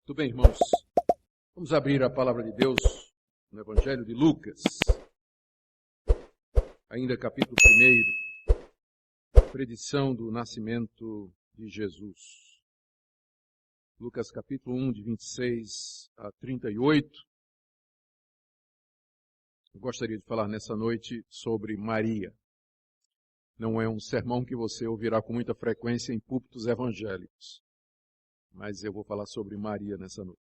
Muito bem, irmãos. Vamos abrir a palavra de Deus no Evangelho de Lucas. Ainda capítulo 1, predição do nascimento de Jesus. Lucas capítulo 1, de 26 a 38. Eu gostaria de falar nessa noite sobre Maria. Não é um sermão que você ouvirá com muita frequência em púlpitos evangélicos. Mas eu vou falar sobre Maria nessa noite.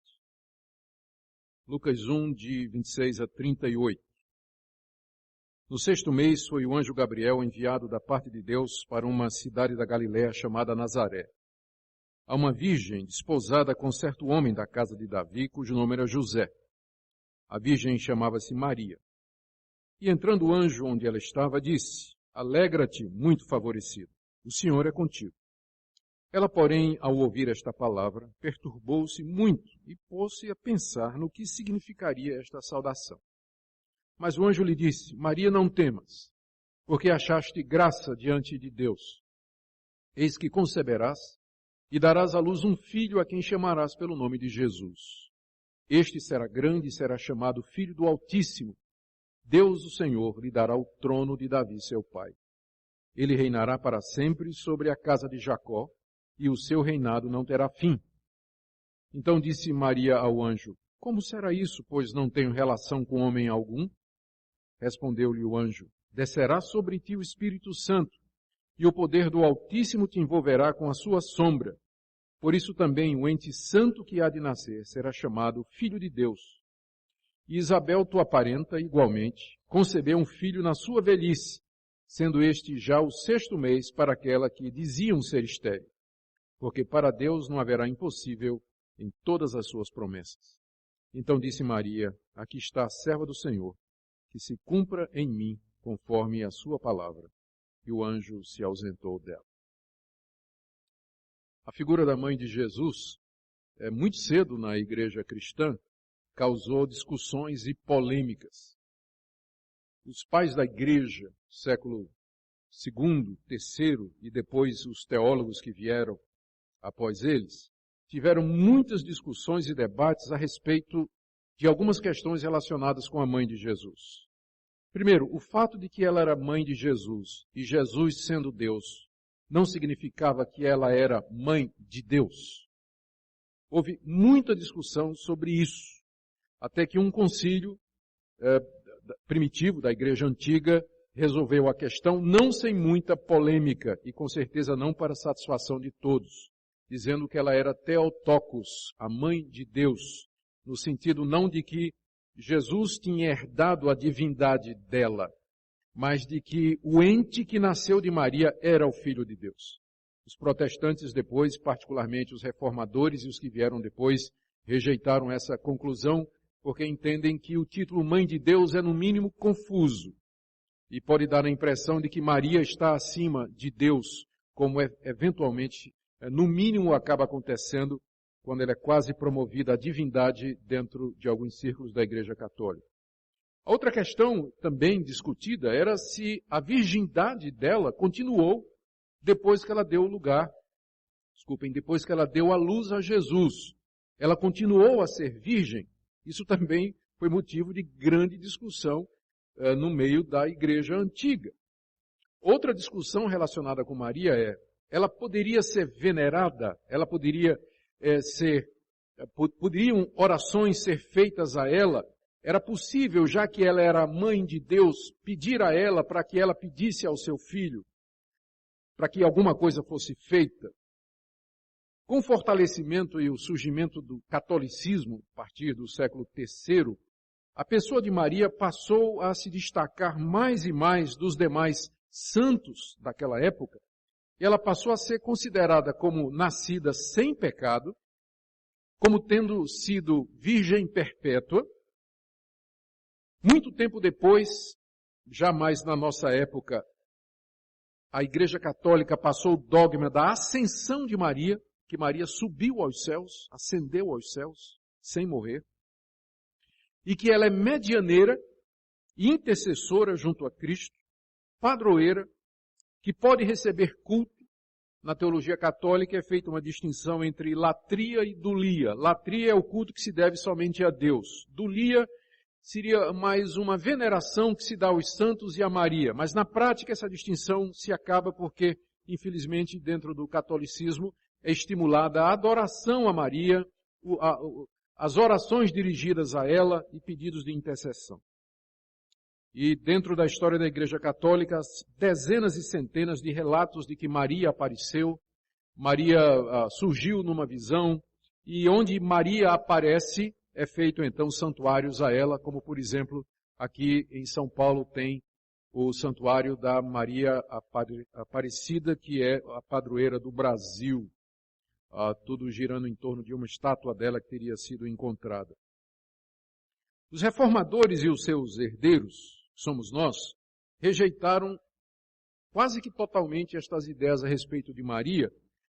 Lucas 1, de 26 a 38. No 6º mês foi o anjo Gabriel enviado da parte de Deus para uma cidade da Galiléia chamada Nazaré, a uma virgem desposada com certo homem da casa de Davi, cujo nome era José. A virgem chamava-se Maria. E entrando o anjo onde ela estava, disse: Alegra-te, muito favorecida, o Senhor é contigo. Ela, porém, ao ouvir esta palavra, perturbou-se muito e pôs-se a pensar no que significaria esta saudação. Mas o anjo lhe disse: Maria, não temas, porque achaste graça diante de Deus. Eis que conceberás e darás à luz um filho a quem chamarás pelo nome de Jesus. Este será grande e será chamado Filho do Altíssimo. Deus, o Senhor, lhe dará o trono de Davi, seu pai. Ele reinará para sempre sobre a casa de Jacó, e o seu reinado não terá fim. Então disse Maria ao anjo: Como será isso, pois não tenho relação com homem algum? Respondeu-lhe o anjo: Descerá sobre ti o Espírito Santo, e o poder do Altíssimo te envolverá com a sua sombra. Por isso também o ente santo que há de nascer será chamado Filho de Deus. E Isabel, tua parenta, igualmente, concebeu um filho na sua velhice, sendo este já o 6º mês para aquela que diziam ser estéril. Porque para Deus não haverá impossível em todas as suas promessas. Então disse Maria: Aqui está a serva do Senhor, que se cumpra em mim conforme a sua palavra. E o anjo se ausentou dela. A figura da mãe de Jesus, muito cedo na igreja cristã, causou discussões e polêmicas. Os pais da igreja, século II, III e depois os teólogos que vieram após eles, tiveram muitas discussões e debates a respeito de algumas questões relacionadas com a mãe de Jesus. Primeiro, o fato de que ela era mãe de Jesus, e Jesus sendo Deus, não significava que ela era mãe de Deus. Houve muita discussão sobre isso, até que um concílio primitivo da igreja antiga resolveu a questão, não sem muita polêmica, e com certeza não para satisfação de todos, dizendo que ela era Theotokos, a mãe de Deus, no sentido não de que Jesus tinha herdado a divindade dela, mas de que o ente que nasceu de Maria era o Filho de Deus. Os protestantes depois, particularmente os reformadores e os que vieram depois, rejeitaram essa conclusão, porque entendem que o título Mãe de Deus é no mínimo confuso, e pode dar a impressão de que Maria está acima de Deus, como eventualmente no mínimo acaba acontecendo quando ela é quase promovida à divindade dentro de alguns círculos da Igreja Católica. A outra questão também discutida era se a virgindade dela continuou depois que ela deu depois que ela deu à luz a Jesus. Ela continuou a ser virgem. Isso também foi motivo de grande discussão no meio da Igreja antiga. Outra discussão relacionada com Maria ela poderia ser venerada, ela poderiam orações ser feitas a ela, era possível, já que ela era a mãe de Deus, pedir a ela para que ela pedisse ao seu filho, para que alguma coisa fosse feita. Com o fortalecimento e o surgimento do catolicismo, a partir do século III, a pessoa de Maria passou a se destacar mais e mais dos demais santos daquela época, e ela passou a ser considerada como nascida sem pecado, como tendo sido virgem perpétua. Muito tempo depois, já mais na nossa época, a Igreja Católica passou o dogma da ascensão de Maria, que Maria subiu aos céus, ascendeu aos céus, sem morrer, e que ela é medianeira e intercessora junto a Cristo, padroeira, que pode receber culto, na teologia católica é feita uma distinção entre latria e dulia. Latria é o culto que se deve somente a Deus. Dulia seria mais uma veneração que se dá aos santos e a Maria. Mas na prática essa distinção se acaba porque, infelizmente, dentro do catolicismo é estimulada a adoração a Maria, as orações dirigidas a ela e pedidos de intercessão. E dentro da história da Igreja Católica, dezenas e centenas de relatos de que Maria apareceu, Maria surgiu numa visão, e onde Maria aparece, é feito então santuários a ela, como por exemplo, aqui em São Paulo tem o santuário da Maria Aparecida, que é a padroeira do Brasil, tudo girando em torno de uma estátua dela que teria sido encontrada. Os reformadores e os seus herdeiros, somos nós, rejeitaram quase que totalmente estas ideias a respeito de Maria,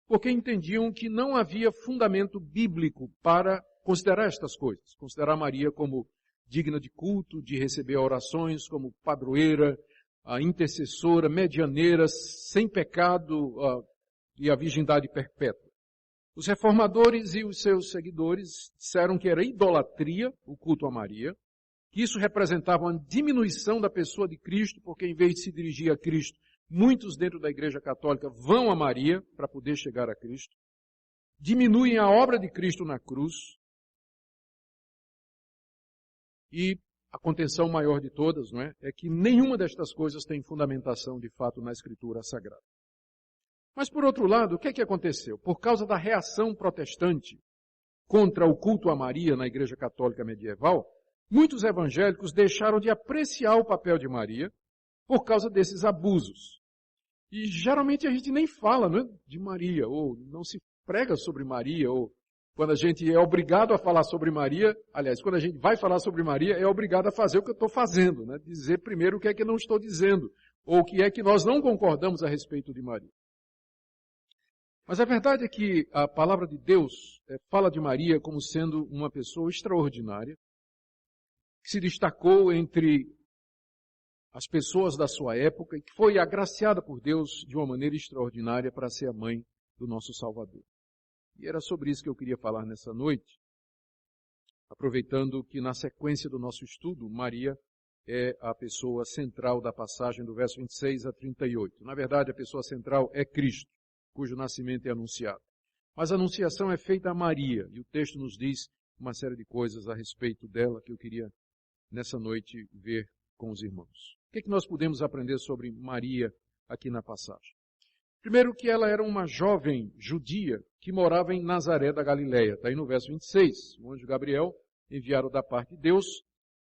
porque entendiam que não havia fundamento bíblico para considerar estas coisas. Considerar Maria como digna de culto, de receber orações, como padroeira, intercessora, medianeira, sem pecado e a virgindade perpétua. Os reformadores e os seus seguidores disseram que era idolatria o culto a Maria, que isso representava uma diminuição da pessoa de Cristo, porque em vez de se dirigir a Cristo, muitos dentro da Igreja Católica vão a Maria para poder chegar a Cristo, diminuem a obra de Cristo na cruz, e a contenção maior de todas, não é? É que nenhuma destas coisas tem fundamentação de fato na Escritura Sagrada. Mas por outro lado, o que é que aconteceu? Por causa da reação protestante contra o culto a Maria na Igreja Católica medieval, muitos evangélicos deixaram de apreciar o papel de Maria por causa desses abusos. E geralmente a gente nem fala, não é, de Maria, ou não se prega sobre Maria, ou quando a gente é obrigado a falar sobre Maria, aliás, quando a gente vai falar sobre Maria, é obrigado a fazer o que eu estou fazendo, né? Dizer primeiro o que é que eu não estou dizendo, ou o que é que nós não concordamos a respeito de Maria. Mas a verdade é que a palavra de Deus fala de Maria como sendo uma pessoa extraordinária, que se destacou entre as pessoas da sua época e que foi agraciada por Deus de uma maneira extraordinária para ser a mãe do nosso Salvador. E era sobre isso que eu queria falar nessa noite, aproveitando que na sequência do nosso estudo, Maria é a pessoa central da passagem do verso 26 a 38. Na verdade, a pessoa central é Cristo, cujo nascimento é anunciado. Mas a anunciação é feita a Maria, e o texto nos diz uma série de coisas a respeito dela que eu queria nessa noite ver com os irmãos. O que é que nós podemos aprender sobre Maria aqui na passagem? Primeiro que ela era uma jovem judia que morava em Nazaré da Galileia. Está aí no verso 26. O anjo Gabriel, enviado da parte de Deus,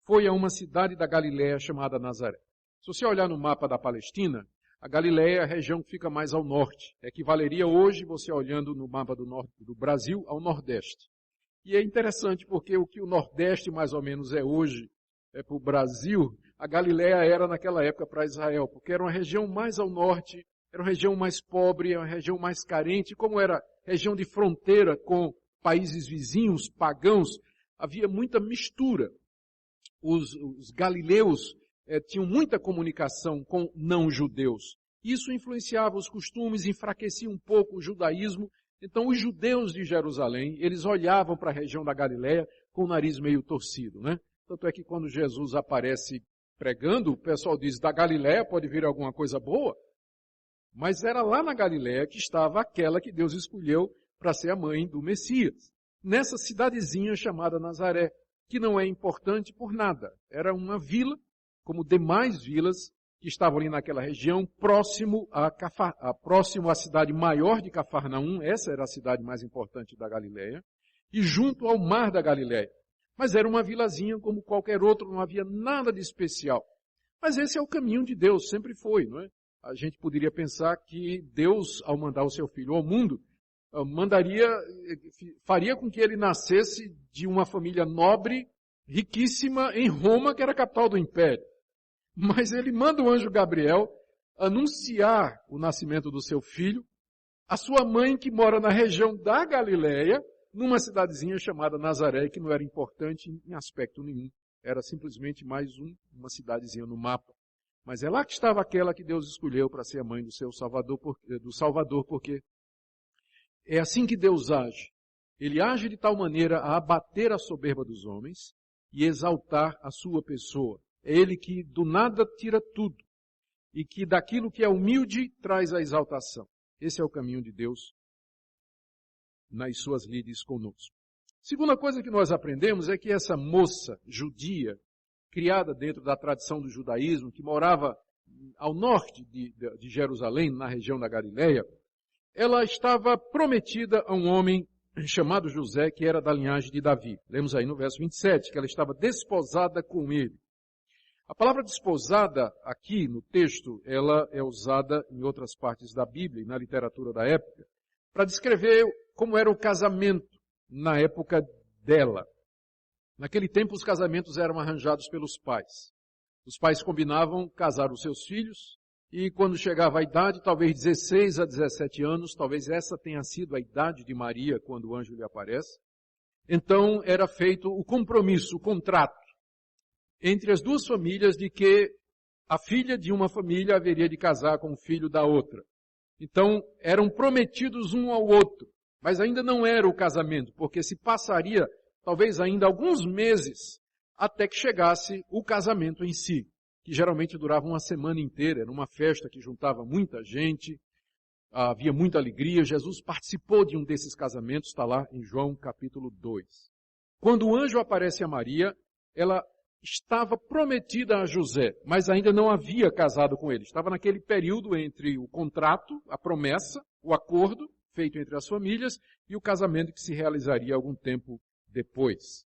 foi a uma cidade da Galileia chamada Nazaré. Se você olhar no mapa da Palestina, a Galileia é a região que fica mais ao norte. Equivaleria hoje, você olhando no mapa do norte do Brasil, ao nordeste. E é interessante porque o que o nordeste mais ou menos é hoje, para o Brasil, a Galileia era naquela época para Israel, porque era uma região mais ao norte, era uma região mais pobre, era uma região mais carente, como era região de fronteira com países vizinhos, pagãos, havia muita mistura. Os galileus tinham muita comunicação com não-judeus. Isso influenciava os costumes, enfraquecia um pouco o judaísmo. Então os judeus de Jerusalém, eles olhavam para a região da Galileia com o nariz meio torcido, né? Tanto é que quando Jesus aparece pregando, o pessoal diz, da Galileia pode vir alguma coisa boa? Mas era lá na Galileia que estava aquela que Deus escolheu para ser a mãe do Messias. Nessa cidadezinha chamada Nazaré, que não é importante por nada. Era uma vila, como demais vilas que estavam ali naquela região, próximo à cidade maior de Cafarnaum, essa era a cidade mais importante da Galileia, e junto ao mar da Galileia. Mas era uma vilazinha como qualquer outra, não havia nada de especial. Mas esse é o caminho de Deus, sempre foi, não é? A gente poderia pensar que Deus, ao mandar o seu filho ao mundo, faria com que ele nascesse de uma família nobre, riquíssima, em Roma, que era a capital do império. Mas ele manda o anjo Gabriel anunciar o nascimento do seu filho, a sua mãe que mora na região da Galileia, numa cidadezinha chamada Nazaré, que não era importante em aspecto nenhum. Era simplesmente mais uma cidadezinha no mapa. Mas é lá que estava aquela que Deus escolheu para ser a mãe do seu Salvador, porque É assim que Deus age. Ele age de tal maneira a abater a soberba dos homens e exaltar a sua pessoa. É Ele que do nada tira tudo e que daquilo que é humilde traz a exaltação. Esse é o caminho de Deus nas suas lides conosco. Segunda coisa que nós aprendemos é que essa moça judia, criada dentro da tradição do judaísmo, que morava ao norte de Jerusalém, na região da Galileia, ela estava prometida a um homem chamado José, que era da linhagem de Davi. Lemos aí no verso 27, que ela estava desposada com ele. A palavra desposada aqui no texto, ela é usada em outras partes da Bíblia e na literatura da época, para descrever como era o casamento na época dela. Naquele tempo os casamentos eram arranjados pelos pais. Os pais combinavam casar os seus filhos e quando chegava a idade, talvez 16 a 17 anos, talvez essa tenha sido a idade de Maria quando o anjo lhe aparece, então era feito o compromisso, o contrato entre as duas famílias de que a filha de uma família haveria de casar com o filho da outra. Então eram prometidos um ao outro, mas ainda não era o casamento, porque se passaria talvez ainda alguns meses até que chegasse o casamento em si, que geralmente durava uma semana inteira, era uma festa que juntava muita gente, havia muita alegria. Jesus participou de um desses casamentos, está lá em João capítulo 2. Quando o anjo aparece a Maria, ela estava prometida a José, mas ainda não havia casado com ele. Estava naquele período entre o contrato, a promessa, o acordo feito entre as famílias e o casamento que se realizaria algum tempo depois.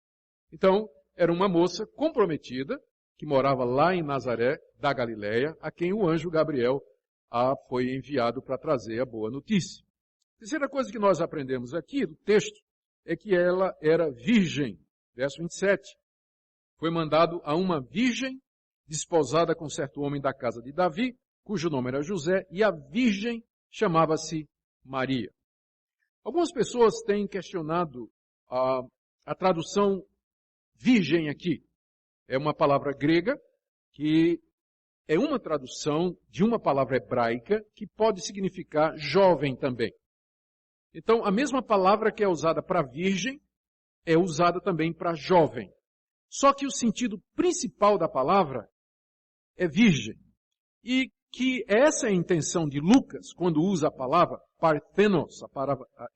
Então, era uma moça comprometida, que morava lá em Nazaré, da Galileia, a quem o anjo Gabriel foi enviado para trazer a boa notícia. A terceira coisa que nós aprendemos aqui do texto é que ela era virgem. Verso 27. Foi mandado a uma virgem desposada com certo homem da casa de Davi, cujo nome era José, e a virgem chamava-se Maria. Algumas pessoas têm questionado a tradução virgem aqui. É uma palavra grega que é uma tradução de uma palavra hebraica que pode significar jovem também. Então, a mesma palavra que é usada para virgem é usada também para jovem. Só que o sentido principal da palavra é virgem. E que essa é a intenção de Lucas, quando usa a palavra parthenos,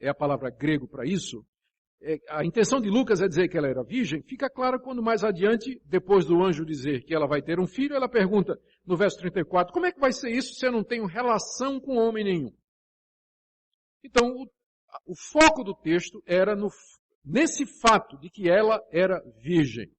é a palavra grego para isso. A intenção de Lucas é dizer que ela era virgem, fica claro quando mais adiante, depois do anjo dizer que ela vai ter um filho, ela pergunta no verso 34, como é que vai ser isso se eu não tenho relação com homem nenhum? Então, o foco do texto era nesse fato de que ela era virgem.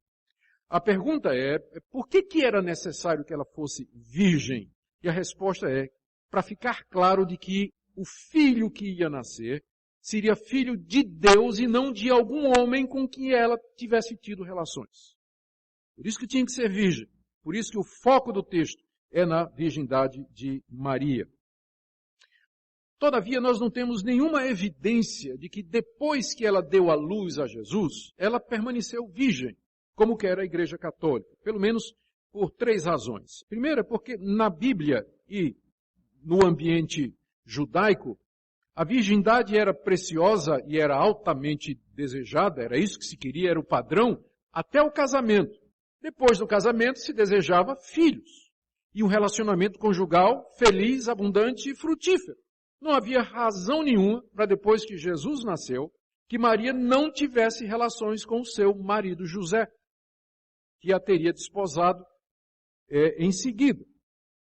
A pergunta é, por que era necessário que ela fosse virgem? E a resposta é, para ficar claro de que o filho que ia nascer seria filho de Deus e não de algum homem com quem ela tivesse tido relações. Por isso que tinha que ser virgem. Por isso que o foco do texto é na virgindade de Maria. Todavia, nós não temos nenhuma evidência de que depois que ela deu à luz a Jesus, ela permaneceu virgem, como quer a Igreja Católica, pelo menos por 3 razões. Primeiro, porque na Bíblia e no ambiente judaico, a virgindade era preciosa e era altamente desejada, era isso que se queria, era o padrão, até o casamento. Depois do casamento se desejava filhos e um relacionamento conjugal feliz, abundante e frutífero. Não havia razão nenhuma para depois que Jesus nasceu, que Maria não tivesse relações com o seu marido José, que a teria desposado em seguida.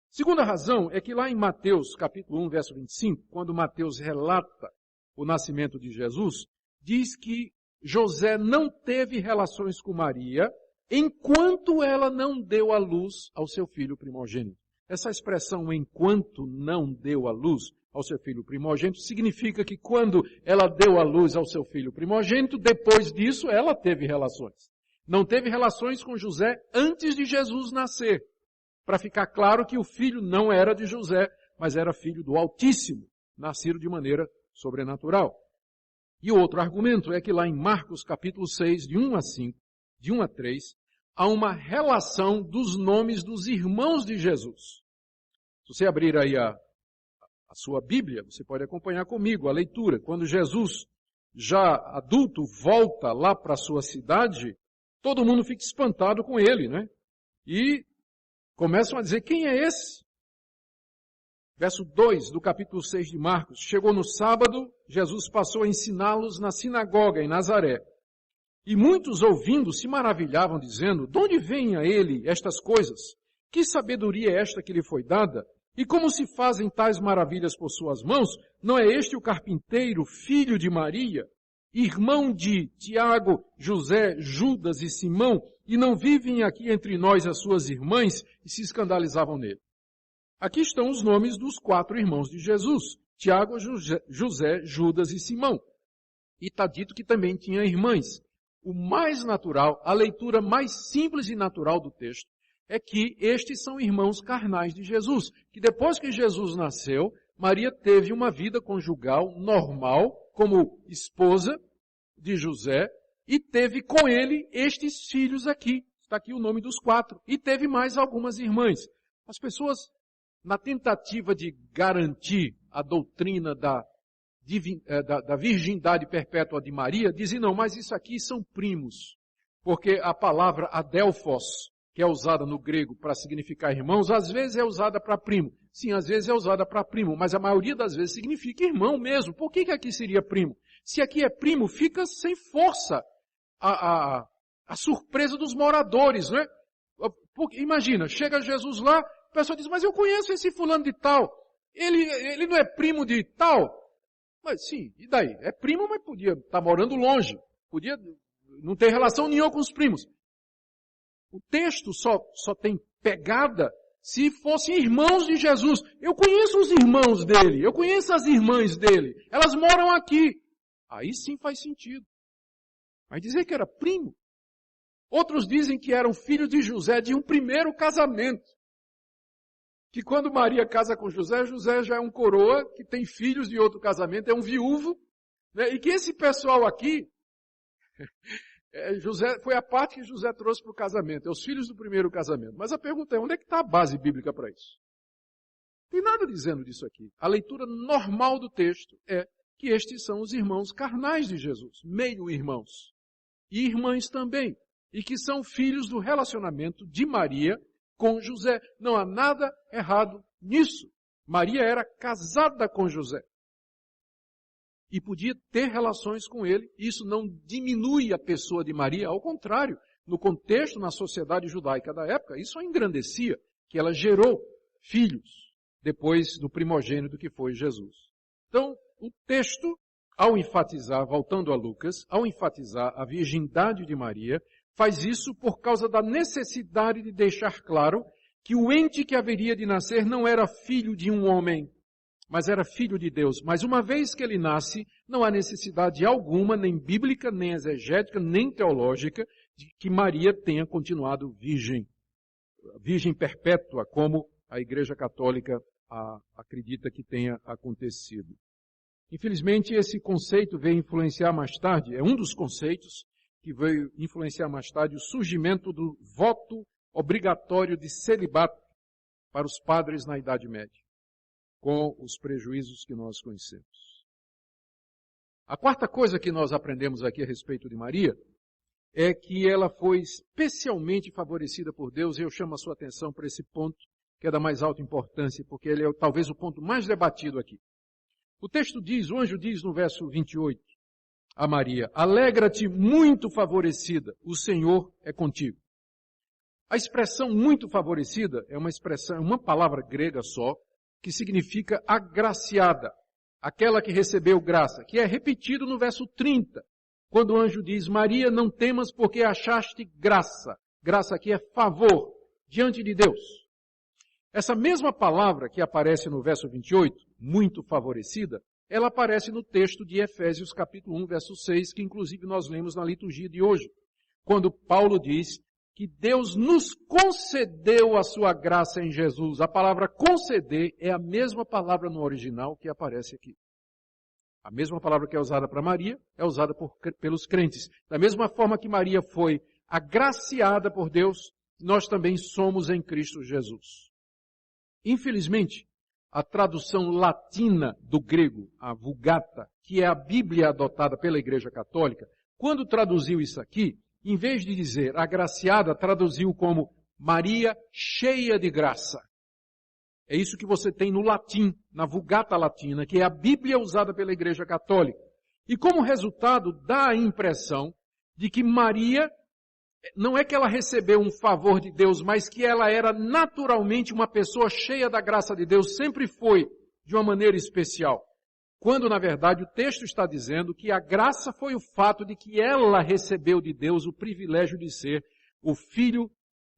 Segunda razão é que lá em Mateus, capítulo 1, verso 25, quando Mateus relata o nascimento de Jesus, diz que José não teve relações com Maria enquanto ela não deu à luz ao seu filho primogênito. Essa expressão, enquanto não deu à luz ao seu filho primogênito, significa que quando ela deu à luz ao seu filho primogênito, depois disso ela teve relações. Não teve relações com José antes de Jesus nascer. Para ficar claro que o filho não era de José, mas era filho do Altíssimo, nascido de maneira sobrenatural. E o outro argumento é que lá em Marcos capítulo 6, de 1 a 5, de 1 a 3, há uma relação dos nomes dos irmãos de Jesus. Se você abrir aí a sua Bíblia, você pode acompanhar comigo a leitura. Quando Jesus, já adulto, volta lá para a sua cidade, todo mundo fica espantado com ele, né? E começam a dizer, quem é esse? Verso 2 do capítulo 6 de Marcos. Chegou no sábado, Jesus passou a ensiná-los na sinagoga em Nazaré. E muitos ouvindo se maravilhavam, dizendo, de onde vem a ele estas coisas? Que sabedoria é esta que lhe foi dada? E como se fazem tais maravilhas por suas mãos? Não é este o carpinteiro, filho de Maria, irmão de Tiago, José, Judas e Simão? E não vivem aqui entre nós as suas irmãs? E se escandalizavam nele. Aqui estão os nomes dos 4 irmãos de Jesus. Tiago, José, Judas e Simão. E está dito que também tinha irmãs. O mais natural, a leitura mais simples e natural do texto, é que estes são irmãos carnais de Jesus. Que depois que Jesus nasceu, Maria teve uma vida conjugal normal, como esposa de José, e teve com ele estes filhos aqui. Está aqui o nome dos 4. E teve mais algumas irmãs. As pessoas, na tentativa de garantir a doutrina da virgindade perpétua de Maria, dizem, não, mas isso aqui são primos. Porque a palavra adelphos, que é usada no grego para significar irmãos, às vezes é usada para primo. Sim, às vezes é usada para primo, mas a maioria das vezes significa irmão mesmo. Por que aqui seria primo? Se aqui é primo, fica sem força a surpresa dos moradores, não é? Porque, imagina, chega Jesus lá, a pessoa diz, mas eu conheço esse fulano de tal. Ele não é primo de tal? Mas sim, e daí? É primo, mas podia estar morando longe. Podia não ter relação nenhuma com os primos. O texto só tem pegada se fossem irmãos de Jesus. Eu conheço os irmãos dele, eu conheço as irmãs dele. Elas moram aqui. Aí sim faz sentido. Mas dizer que era primo. Outros dizem que eram filhos de José de um primeiro casamento. Que quando Maria casa com José, José já é um coroa, que tem filhos de outro casamento, é um viúvo, né? E que esse pessoal aqui, José, foi a parte que José trouxe para o casamento, é os filhos do primeiro casamento. Mas a pergunta é, onde é que está a base bíblica para isso? Não tem nada dizendo disso aqui. A leitura normal do texto é que estes são os irmãos carnais de Jesus, meio-irmãos, e irmãs também, e que são filhos do relacionamento de Maria com José. Não há nada errado nisso. Maria era casada com José. E podia ter relações com ele. Isso não diminui a pessoa de Maria. Ao contrário, no contexto, na sociedade judaica da época, isso a engrandecia, que ela gerou filhos depois do primogênito que foi Jesus. Então, o texto, ao enfatizar, voltando a Lucas, ao enfatizar a virgindade de Maria, faz isso por causa da necessidade de deixar claro que o ente que haveria de nascer não era filho de um homem, mas era filho de Deus. Mas uma vez que ele nasce, não há necessidade alguma, nem bíblica, nem exegética, nem teológica, de que Maria tenha continuado virgem. Virgem perpétua, como a Igreja Católica acredita que tenha acontecido. Infelizmente, esse conceito veio influenciar mais tarde, é um dos conceitos que veio influenciar mais tarde o surgimento do voto obrigatório de celibato para os padres na Idade Média, com os prejuízos que nós conhecemos. A quarta coisa que nós aprendemos aqui a respeito de Maria é que ela foi especialmente favorecida por Deus, e eu chamo a sua atenção para esse ponto, que é da mais alta importância, porque ele é talvez o ponto mais debatido aqui. O texto diz, o anjo diz no verso 28, a Maria, alegra-te muito favorecida, o Senhor é contigo. A expressão muito favorecida é uma expressão, uma palavra grega só, que significa agraciada, aquela que recebeu graça, que é repetido no verso 30, quando o anjo diz, Maria, não temas porque achaste graça. Graça aqui é favor diante de Deus. Essa mesma palavra que aparece no verso 28, muito favorecida, ela aparece no texto de Efésios capítulo 1, verso 6, que inclusive nós lemos na liturgia de hoje, quando Paulo diz que Deus nos concedeu a sua graça em Jesus. A palavra conceder é a mesma palavra no original que aparece aqui. A mesma palavra que é usada para Maria é usada pelos crentes. Da mesma forma que Maria foi agraciada por Deus, nós também somos em Cristo Jesus. Infelizmente, a tradução latina do grego, a Vulgata, que é a Bíblia adotada pela Igreja Católica, quando traduziu isso aqui, em vez de dizer agraciada, traduziu como Maria cheia de graça. É isso que você tem no latim, na Vulgata Latina, que é a Bíblia usada pela Igreja Católica. E como resultado, dá a impressão de que Maria, não é que ela recebeu um favor de Deus, mas que ela era naturalmente uma pessoa cheia da graça de Deus, sempre foi, de uma maneira especial. Quando, na verdade, o texto está dizendo que a graça foi o fato de que ela recebeu de Deus o privilégio de ser o Filho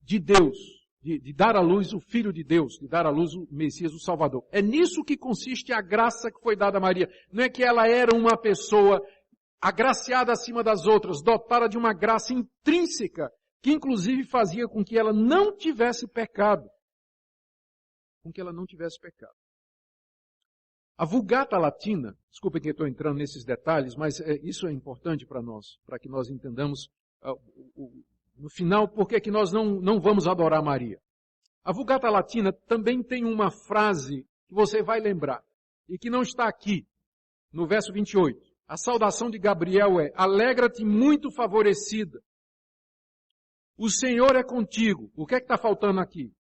de Deus, de dar à luz o Filho de Deus, de dar à luz o Messias, o Salvador. É nisso que consiste a graça que foi dada a Maria. Não é que ela era uma pessoa agraciada acima das outras, dotada de uma graça intrínseca, que inclusive fazia com que ela não tivesse pecado. Com que ela não tivesse pecado. A Vulgata Latina, desculpem que eu estou entrando nesses detalhes, mas isso é importante para nós, para que nós entendamos no final por que nós não vamos adorar Maria. A Vulgata Latina também tem uma frase que você vai lembrar, e que não está aqui, no verso 28. A saudação de Gabriel é: alegra-te muito favorecida. O Senhor é contigo. O que é que está faltando aqui?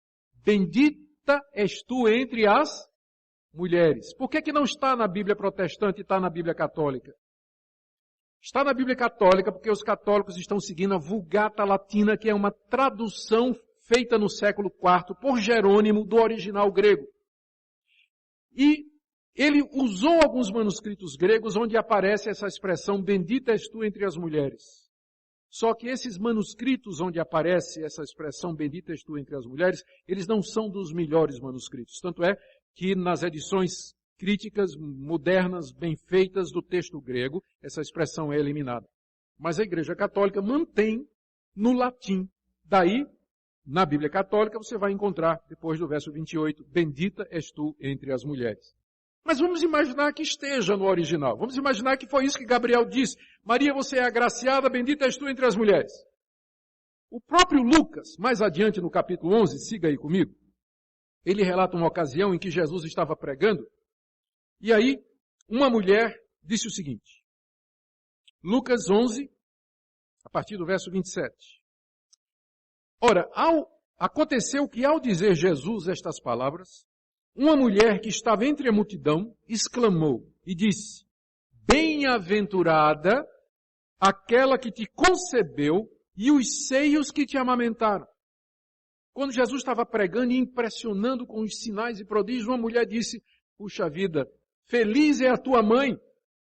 Bendita és tu entre as mulheres. Por que não está na Bíblia protestante e está na Bíblia católica? Está na Bíblia católica porque os católicos estão seguindo a Vulgata Latina, que é uma tradução feita no século IV por Jerônimo do original grego. E ele usou alguns manuscritos gregos onde aparece essa expressão, bendita és tu entre as mulheres. Só que esses manuscritos onde aparece essa expressão, bendita és tu entre as mulheres, eles não são dos melhores manuscritos. Tanto é que nas edições críticas modernas, bem feitas do texto grego, essa expressão é eliminada. Mas a Igreja Católica mantém no latim. Daí, na Bíblia Católica, você vai encontrar, depois do verso 28, bendita és tu entre as mulheres. Mas vamos imaginar que esteja no original. Vamos imaginar que foi isso que Gabriel disse. Maria, você é agraciada, bendita és tu entre as mulheres. O próprio Lucas, mais adiante no capítulo 11, siga aí comigo, ele relata uma ocasião em que Jesus estava pregando, e aí uma mulher disse o seguinte. Lucas 11, a partir do verso 27. Ora, aconteceu que ao dizer Jesus estas palavras, uma mulher que estava entre a multidão exclamou e disse: bem-aventurada aquela que te concebeu e os seios que te amamentaram. Quando Jesus estava pregando e impressionando com os sinais e prodígios, uma mulher disse: puxa vida, feliz é a tua mãe.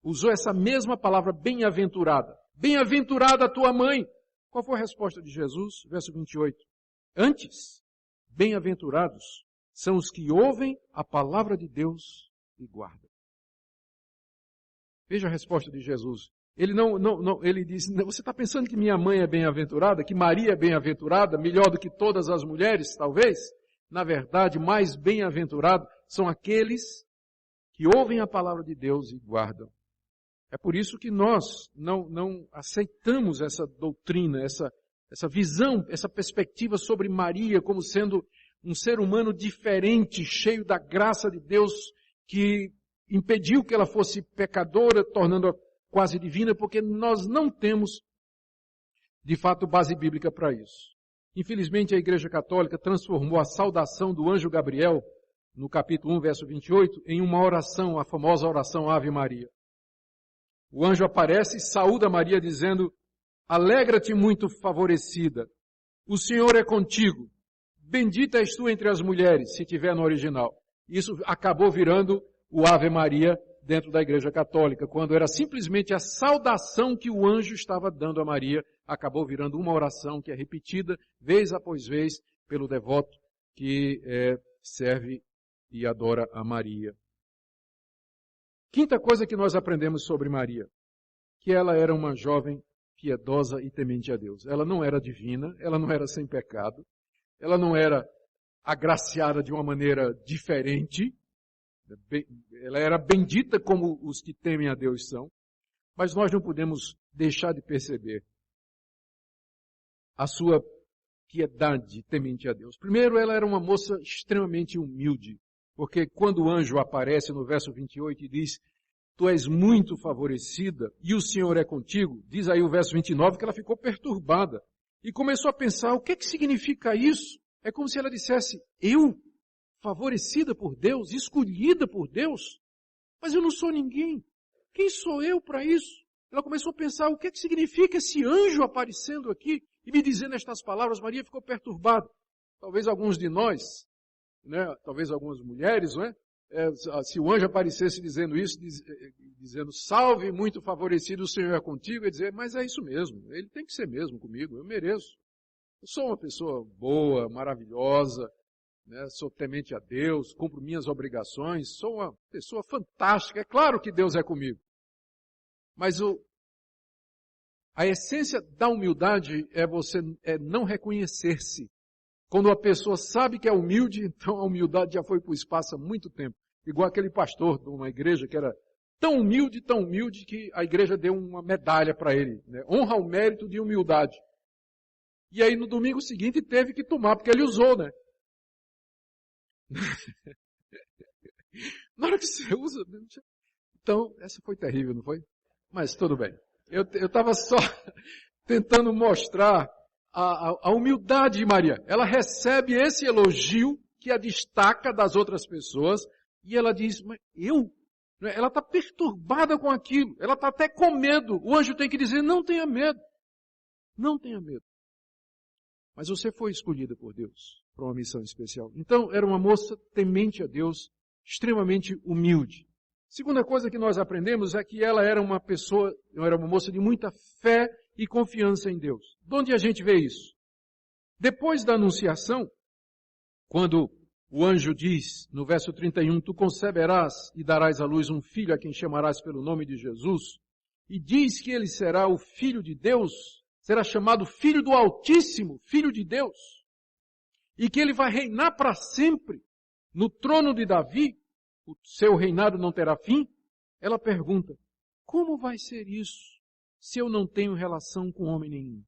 Usou essa mesma palavra, bem-aventurada. Bem-aventurada a tua mãe. Qual foi a resposta de Jesus? Verso 28. Antes, bem-aventurados são os que ouvem a palavra de Deus e guardam. Veja a resposta de Jesus. Ele diz, você está pensando que minha mãe é bem-aventurada, que Maria é bem-aventurada, melhor do que todas as mulheres, talvez? Na verdade, mais bem-aventurados são aqueles que ouvem a palavra de Deus e guardam. É por isso que nós não aceitamos essa doutrina, essa visão, essa perspectiva sobre Maria como sendo um ser humano diferente, cheio da graça de Deus, que impediu que ela fosse pecadora, tornando-a quase divina, porque nós não temos, de fato, base bíblica para isso. Infelizmente, a Igreja Católica transformou a saudação do anjo Gabriel, no capítulo 1, verso 28, em uma oração, a famosa oração Ave Maria. O anjo aparece e saúda Maria dizendo: alegra-te muito favorecida, o Senhor é contigo. Bendita és tu entre as mulheres, se tiver no original. Isso acabou virando o Ave Maria dentro da Igreja Católica, quando era simplesmente a saudação que o anjo estava dando a Maria, acabou virando uma oração que é repetida vez após vez pelo devoto que serve e adora a Maria. Quinta coisa que nós aprendemos sobre Maria, que ela era uma jovem piedosa e temente a Deus. Ela não era divina, ela não era sem pecado, ela não era agraciada de uma maneira diferente, ela era bendita como os que temem a Deus são, mas nós não podemos deixar de perceber a sua piedade temente a Deus. Primeiro, ela era uma moça extremamente humilde, Porque quando o anjo aparece no verso 28 e diz, tu és muito favorecida e o Senhor é contigo, diz aí o verso 29 que ela ficou perturbada e começou a pensar, o que significa isso? É como se ela dissesse, eu, favorecida por Deus, escolhida por Deus, mas eu não sou ninguém. Quem sou eu para isso? Ela começou a pensar, o que significa esse anjo aparecendo aqui e me dizendo estas palavras? Maria ficou perturbada. Talvez alguns de nós, né, talvez algumas mulheres, não é? Se o anjo aparecesse dizendo isso, dizendo, salve, muito favorecido, o Senhor é contigo, ia dizer, mas é isso mesmo, ele tem que ser mesmo comigo, eu mereço. Eu sou uma pessoa boa, maravilhosa, né, sou temente a Deus, cumpro minhas obrigações, sou uma pessoa fantástica, é claro que Deus é comigo. Mas a essência da humildade é não reconhecer-se. Quando a pessoa sabe que é humilde, então a humildade já foi para o espaço há muito tempo. Igual aquele pastor de uma igreja que era tão humilde, que a igreja deu uma medalha para ele. Né? Honra ao mérito de humildade. E aí no domingo seguinte teve que tomar, porque ele usou, né? Na hora que você usa... Então, essa foi terrível, não foi? Mas tudo bem. Eu estava só tentando mostrar a humildade de Maria. Ela recebe esse elogio que a destaca das outras pessoas e ela diz, mas eu? Ela está perturbada com aquilo. Ela está até com medo. O anjo tem que dizer, não tenha medo. Não tenha medo. Mas você foi escolhida por Deus para uma missão especial. Então, era uma moça temente a Deus, extremamente humilde. Segunda coisa que nós aprendemos é que ela era uma moça de muita fé e confiança em Deus. De onde a gente vê isso? Depois da anunciação, quando o anjo diz, no verso 31, tu conceberás e darás à luz um filho a quem chamarás pelo nome de Jesus, e diz que ele será o Filho de Deus, será chamado Filho do Altíssimo, Filho de Deus, e que ele vai reinar para sempre no trono de Davi, o seu reinado não terá fim, ela pergunta, como vai ser isso se eu não tenho relação com homem nenhum?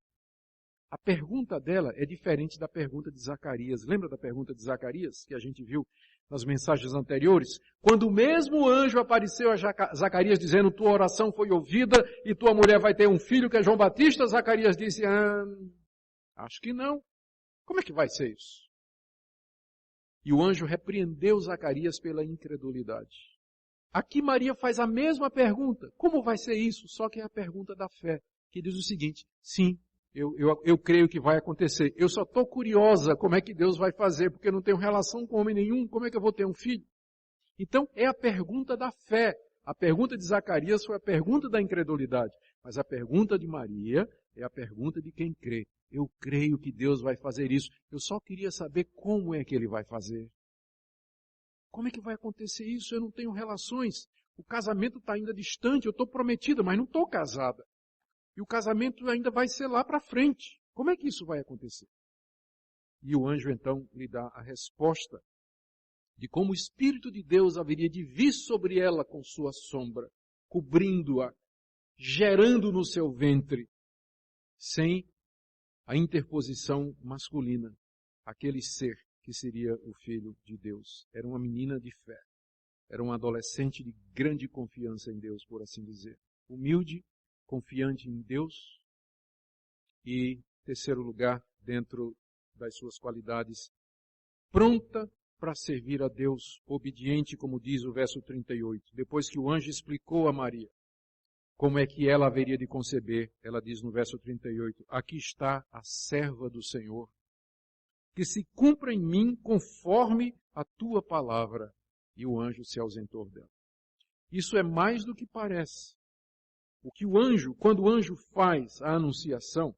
A pergunta dela é diferente da pergunta de Zacarias. Lembra da pergunta de Zacarias, que a gente viu nas mensagens anteriores? Quando o mesmo anjo apareceu a Zacarias dizendo, tua oração foi ouvida e tua mulher vai ter um filho que é João Batista, Zacarias disse, acho que não. Como é que vai ser isso? E o anjo repreendeu Zacarias pela incredulidade. Aqui Maria faz a mesma pergunta. Como vai ser isso? Só que é a pergunta da fé, que diz o seguinte, sim, eu creio que vai acontecer. Eu só estou curiosa como é que Deus vai fazer, porque eu não tenho relação com homem nenhum, como é que eu vou ter um filho? Então é a pergunta da fé. A pergunta de Zacarias foi a pergunta da incredulidade. Mas a pergunta de Maria é a pergunta de quem crê. Eu creio que Deus vai fazer isso. Eu só queria saber como é que Ele vai fazer. Como é que vai acontecer isso? Eu não tenho relações. O casamento está ainda distante. Eu estou prometida, mas não estou casada. E o casamento ainda vai ser lá para frente. Como é que isso vai acontecer? E o anjo então lhe dá a resposta de como o Espírito de Deus haveria de vir sobre ela com sua sombra, cobrindo-a, gerando no seu ventre, sem a interposição masculina, aquele ser que seria o Filho de Deus. Era uma menina de fé. Era uma adolescente de grande confiança em Deus, por assim dizer. Humilde, confiante em Deus. E, terceiro lugar, dentro das suas qualidades, pronta para servir a Deus, obediente, como diz o verso 38. Depois que o anjo explicou a Maria como é que ela haveria de conceber, ela diz no verso 38, aqui está a serva do Senhor, que se cumpra em mim conforme a tua palavra. E o anjo se ausentou dela. Isso é mais do que parece. Quando o anjo faz a anunciação,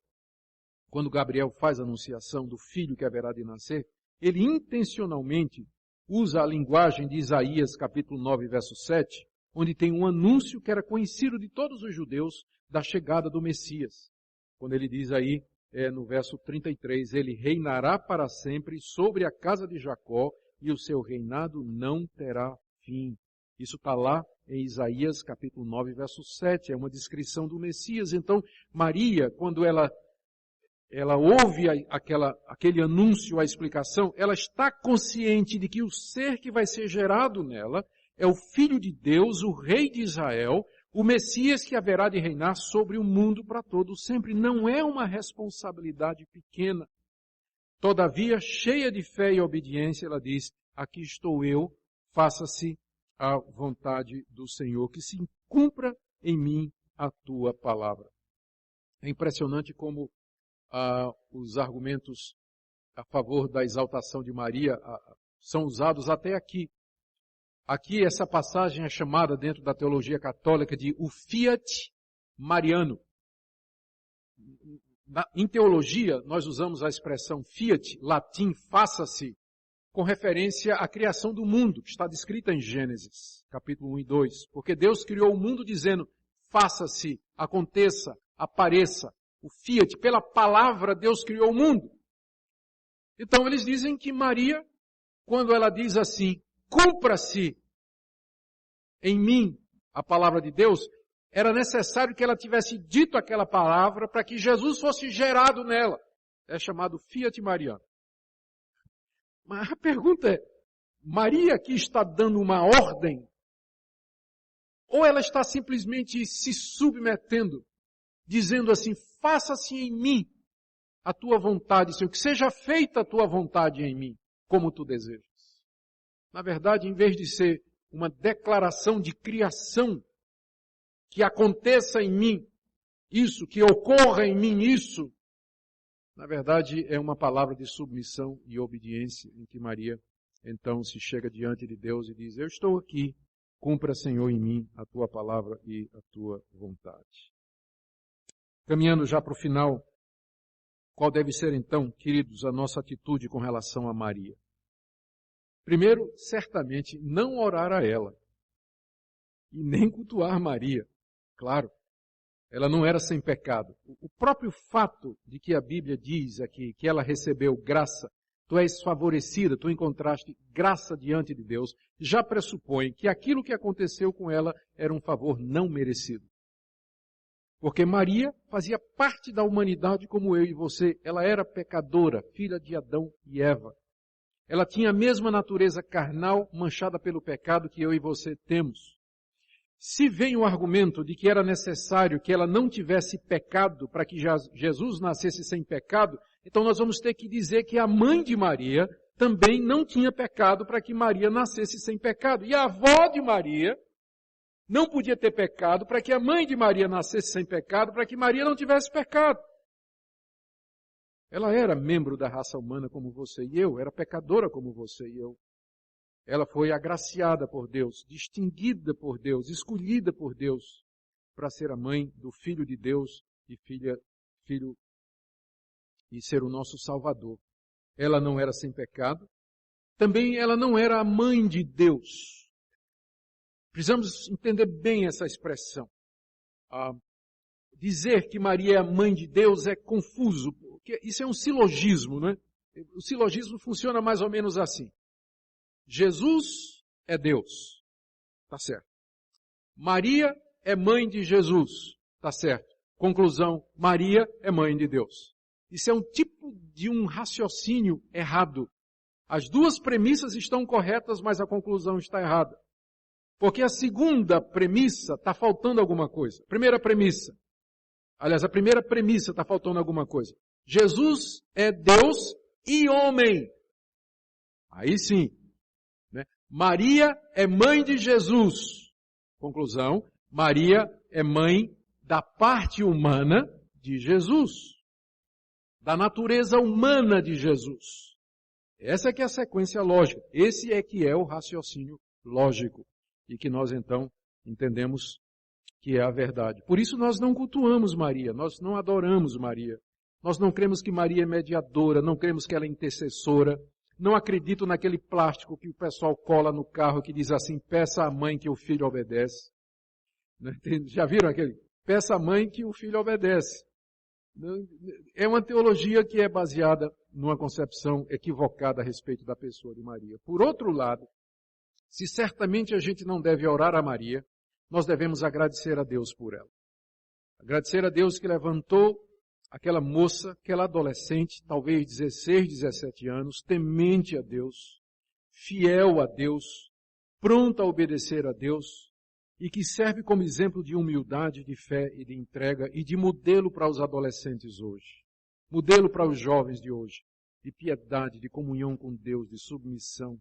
quando Gabriel faz a anunciação do filho que haverá de nascer, ele intencionalmente usa a linguagem de Isaías capítulo 9, verso 7, onde tem um anúncio que era conhecido de todos os judeus da chegada do Messias. Quando ele diz aí, no verso 33, ele reinará para sempre sobre a casa de Jacó e o seu reinado não terá fim. Isso está lá em Isaías capítulo 9, verso 7, é uma descrição do Messias. Então, Maria, quando ela ela ouve aquele anúncio, a explicação, ela está consciente de que o ser que vai ser gerado nela é o Filho de Deus, o Rei de Israel, o Messias que haverá de reinar sobre o mundo para todo sempre. Não é uma responsabilidade pequena. Todavia, cheia de fé e obediência, ela diz, aqui estou eu, faça-se a vontade do Senhor, que se cumpra em mim a tua palavra. É impressionante como os argumentos a favor da exaltação de Maria são usados até aqui. Aqui essa passagem é chamada dentro da teologia católica de o fiat mariano. Em teologia, nós usamos a expressão fiat, latim, faça-se, com referência à criação do mundo, que está descrita em Gênesis, capítulo 1 e 2. Porque Deus criou o mundo dizendo, faça-se, aconteça, apareça. O fiat, pela palavra, Deus criou o mundo. Então eles dizem que Maria, quando ela diz assim, cumpra-se em mim a palavra de Deus, era necessário que ela tivesse dito aquela palavra para que Jesus fosse gerado nela. É chamado fiat mariano. Mas a pergunta é, Maria aqui está dando uma ordem? Ou ela está simplesmente se submetendo, dizendo assim, faça-se em mim a tua vontade, Senhor, que seja feita a tua vontade em mim, como tu desejas. Na verdade, em vez de ser uma declaração de criação, que aconteça em mim isso, que ocorra em mim isso, na verdade é uma palavra de submissão e obediência, em que Maria então se chega diante de Deus e diz, eu estou aqui, cumpra, Senhor, em mim a tua palavra e a tua vontade. Caminhando já para o final, qual deve ser então, queridos, a nossa atitude com relação a Maria? Primeiro, certamente, não orar a ela e nem cultuar Maria. Claro, ela não era sem pecado. O próprio fato de que a Bíblia diz aqui que ela recebeu graça, tu és favorecida, tu encontraste graça diante de Deus, já pressupõe que aquilo que aconteceu com ela era um favor não merecido. Porque Maria fazia parte da humanidade como eu e você. Ela era pecadora, filha de Adão e Eva. Ela tinha a mesma natureza carnal manchada pelo pecado que eu e você temos. Se vem o argumento de que era necessário que ela não tivesse pecado para que Jesus nascesse sem pecado, então nós vamos ter que dizer que a mãe de Maria também não tinha pecado para que Maria nascesse sem pecado. E a avó de Maria não podia ter pecado para que a mãe de Maria nascesse sem pecado, para que Maria não tivesse pecado. Ela era membro da raça humana como você e eu, era pecadora como você e eu. Ela foi agraciada por Deus, distinguida por Deus, escolhida por Deus para ser a mãe do Filho de Deus e filho e ser o nosso Salvador. Ela não era sem pecado. Também ela não era a mãe de Deus. Precisamos entender bem essa expressão. Dizer que Maria é a mãe de Deus é confuso, porque isso é um silogismo, não é? O silogismo funciona mais ou menos assim. Jesus é Deus, tá certo. Maria é mãe de Jesus, tá certo. Conclusão, Maria é mãe de Deus. Isso é um tipo de um raciocínio errado. As duas premissas estão corretas, mas a conclusão está errada. Porque a segunda premissa está faltando alguma coisa. Primeira premissa. Aliás, a primeira premissa está faltando alguma coisa. Jesus é Deus e homem. Aí sim. Né? Maria é mãe de Jesus. Conclusão, Maria é mãe da parte humana de Jesus. Da natureza humana de Jesus. Essa é que é a sequência lógica. Esse é que é o raciocínio lógico. E que nós então entendemos que é a verdade. Por isso nós não cultuamos Maria, nós não adoramos Maria. Nós não cremos que Maria é mediadora, não cremos que ela é intercessora. Não acredito naquele plástico que o pessoal cola no carro que diz assim, peça à mãe que o filho obedece. Já viram aquele? Peça à mãe que o filho obedece. É uma teologia que é baseada numa concepção equivocada a respeito da pessoa de Maria. Por outro lado, se certamente a gente não deve orar a Maria, nós devemos agradecer a Deus por ela. Agradecer a Deus que levantou aquela moça, aquela adolescente, talvez 16, 17 anos, temente a Deus, fiel a Deus, pronta a obedecer a Deus, e que serve como exemplo de humildade, de fé e de entrega e de modelo para os adolescentes hoje, modelo para os jovens de hoje, de piedade, de comunhão com Deus, de submissão.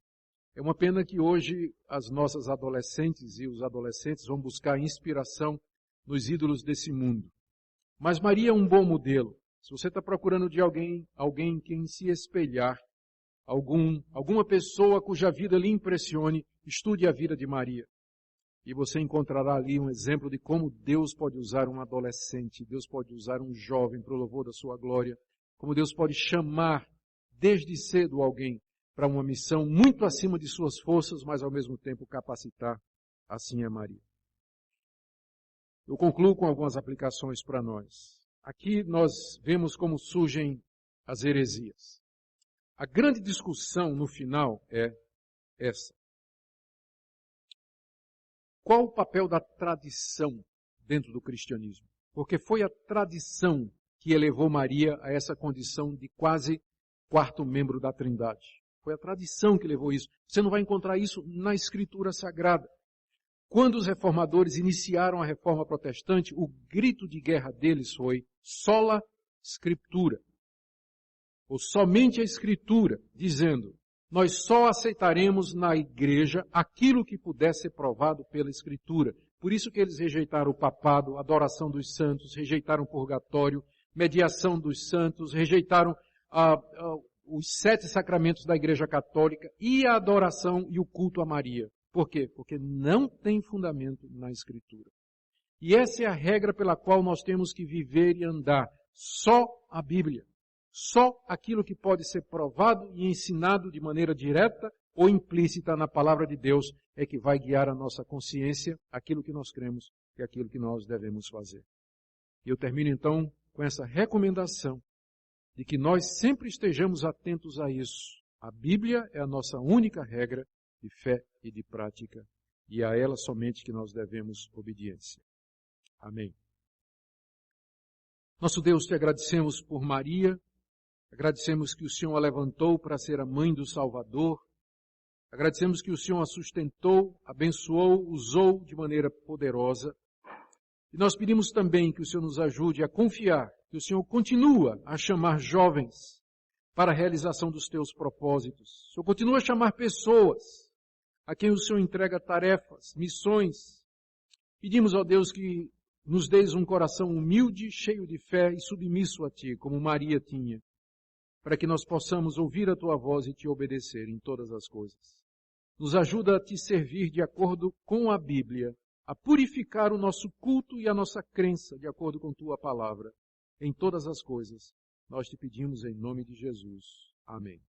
É uma pena que hoje as nossas adolescentes e os adolescentes vão buscar inspiração nos ídolos desse mundo. Mas Maria é um bom modelo. Se você está procurando de alguém em quem se espelhar, alguma pessoa cuja vida lhe impressione, estude a vida de Maria. E você encontrará ali um exemplo de como Deus pode usar um adolescente, Deus pode usar um jovem para o louvor da sua glória, como Deus pode chamar desde cedo alguém para uma missão muito acima de suas forças, mas ao mesmo tempo capacitar. Assim é Maria. Eu concluo com algumas aplicações para nós. Aqui nós vemos como surgem as heresias. A grande discussão no final é essa. Qual o papel da tradição dentro do cristianismo? Porque foi a tradição que elevou Maria a essa condição de quase quarto membro da Trindade. Foi a tradição que levou isso. Você não vai encontrar isso na Escritura Sagrada. Quando os reformadores iniciaram a reforma protestante, o grito de guerra deles foi sola Scriptura, ou somente a Escritura, dizendo: nós só aceitaremos na igreja aquilo que puder ser provado pela Escritura. Por isso que eles rejeitaram o papado, a adoração dos santos, rejeitaram o purgatório, mediação dos santos, rejeitaram os 7 sacramentos da Igreja Católica e a adoração e o culto a Maria. Por quê? Porque não tem fundamento na Escritura. E essa é a regra pela qual nós temos que viver e andar. Só a Bíblia. Só aquilo que pode ser provado e ensinado de maneira direta ou implícita na palavra de Deus é que vai guiar a nossa consciência, aquilo que nós cremos e aquilo que nós devemos fazer. E eu termino então com essa recomendação de que nós sempre estejamos atentos a isso. A Bíblia é a nossa única regra de fé e de prática, e a ela somente que nós devemos obediência. Amém. Nosso Deus, te agradecemos por Maria, agradecemos que o Senhor a levantou para ser a mãe do Salvador, agradecemos que o Senhor a sustentou, abençoou, usou de maneira poderosa, e nós pedimos também que o Senhor nos ajude a confiar que o Senhor continua a chamar jovens para a realização dos teus propósitos. O Senhor continua a chamar pessoas a quem o Senhor entrega tarefas, missões. Pedimos, ó Deus, que nos deis um coração humilde, cheio de fé e submisso a Ti, como Maria tinha, para que nós possamos ouvir a Tua voz e Te obedecer em todas as coisas. Nos ajuda a Te servir de acordo com a Bíblia, a purificar o nosso culto e a nossa crença de acordo com Tua palavra. Em todas as coisas, nós Te pedimos em nome de Jesus. Amém.